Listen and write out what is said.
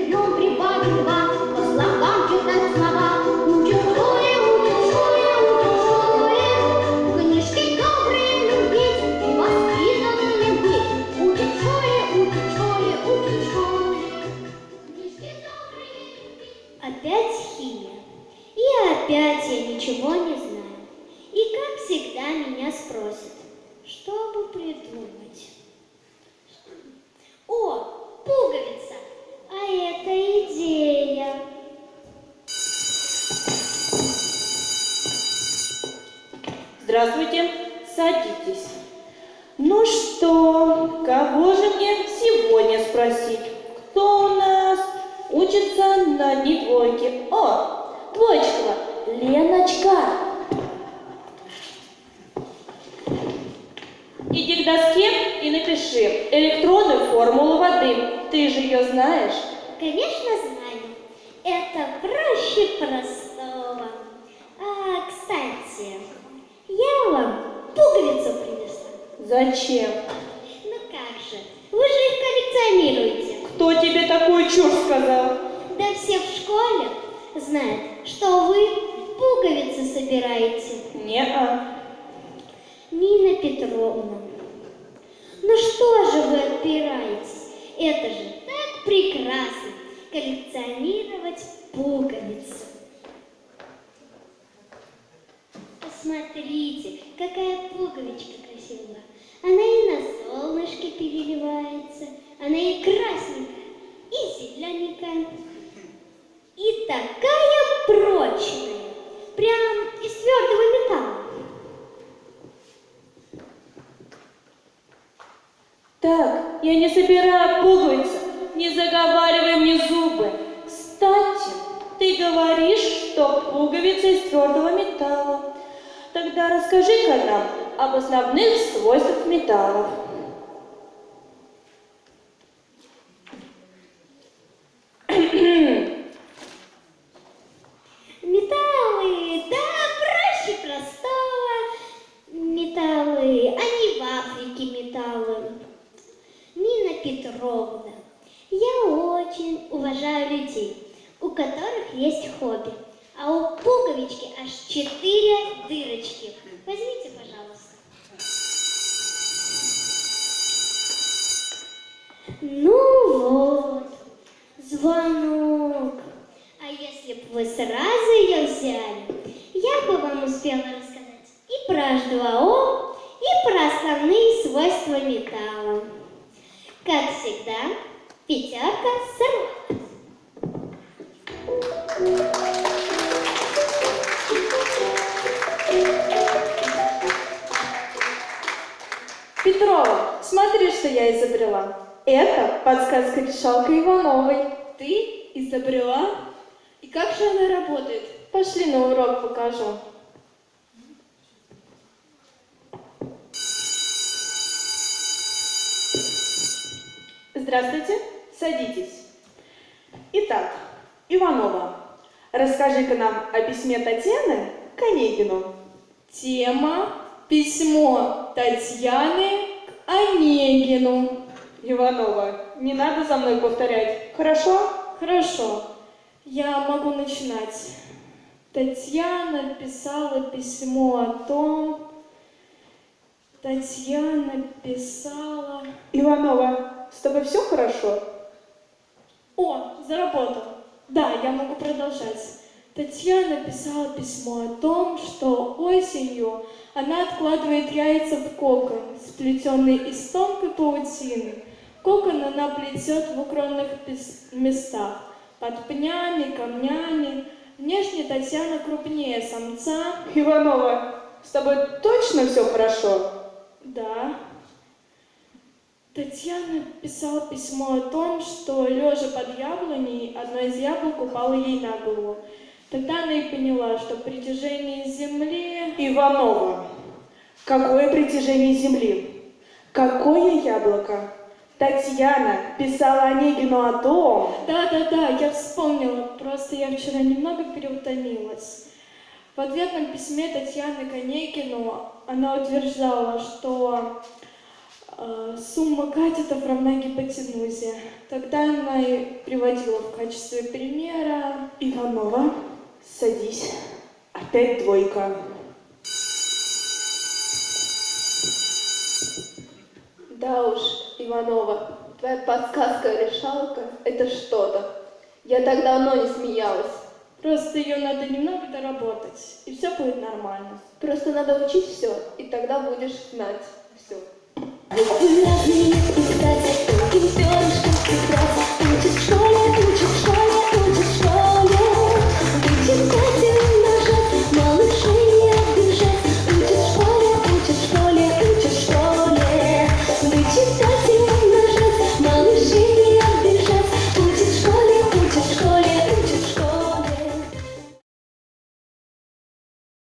днем прибавим два, по слогам читать слова. Учим в школе, учим в школе, учим в школе. Книжки добрые любить и воспитанными быть. Учим в школе, учим в школе, учим в школе. Книжки добрые любить. Опять химия. И опять я ничего не знаю. И как всегда меня спросят, что бы придумать. О, пуговица! А это идея. Здравствуйте, садитесь. Ну что, кого же мне сегодня спросить? Кто у нас учится на одни двойки? О, двоечка, Леночка. Иди к доске и напиши электронную формулу воды. Ты же ее знаешь? Конечно, знаю. Это проще простого. А, кстати, я вам пуговицу принесла. Зачем? Ну как же, вы же их коллекционируете. Кто тебе такую чушь сказал? Да все в школе знают, что вы пуговицы собираете. Не-а. Нина Петровна, ну что же вы отпираетесь? Это же так прекрасно коллекционировать пуговицы. Посмотрите, какая пуговичка красивая. Она и на солнышке переливается, она и красненькая, и зелененькая, и такая прочная, прям из твердого металла. Так, я не собираю пуговицы, не заговаривай мне зубы. Кстати, ты говоришь, что пуговица из твердого металла. Тогда расскажи-ка нам об основных свойствах металлов. Металлы, да, проще простого. Металлы, они в Африке металлы. Нина Петровна, я очень уважаю людей, у которых есть хобби. А у пуговички аж 4 дырочки. Возьмите, пожалуйста. Ну вот, звонок. А если бы вы сразу ее взяли, я бы вам успела рассказать и про H2O, и про основные свойства металла. Как всегда, пятерка сорвалась. Петрова, смотри, что я изобрела. Это подсказка-решалка Ивановой. Ты изобрела? И как же она работает? Пошли на урок покажу. Здравствуйте, садитесь. Итак, Иванова, расскажи-ка нам о письме Татьяны к Онегину. Тема «Письмо Татьяны к Онегину». Иванова, не надо за мной повторять, хорошо? Хорошо, я могу начинать. Татьяна писала письмо о том... Татьяна писала... Иванова, с тобой все хорошо? О, заработал. Да, я могу продолжать. Татьяна писала письмо о том, что осенью она откладывает яйца в кокон, сплетенный из тонкой паутины. Кокон она плетет в укромных местах, под пнями, камнями. Внешне Татьяна крупнее самца. Иванова, с тобой точно все хорошо? Да. Татьяна писала письмо о том, что, лежа под яблоней, одно из яблок упало ей на голову. Тогда она и поняла, что притяжение Земли... Иванова, какое притяжение Земли? Какое яблоко? Татьяна писала Онегину о том... Да, я вспомнила, просто я вчера немного переутомилась. В ответном письме Татьяны к Онегину она утверждала, что Сумма катетов равна гипотенузе. Тогда она и приводила в качестве примера. Иванова, садись. Опять двойка. Да уж, Иванова, твоя подсказка-решалка – это что-то. Я так давно не смеялась. Просто ее надо немного доработать, и все будет нормально. Просто надо учить все, и тогда будешь знать все. Разные писать, и перышком играть. Учат в школе, учат в школе.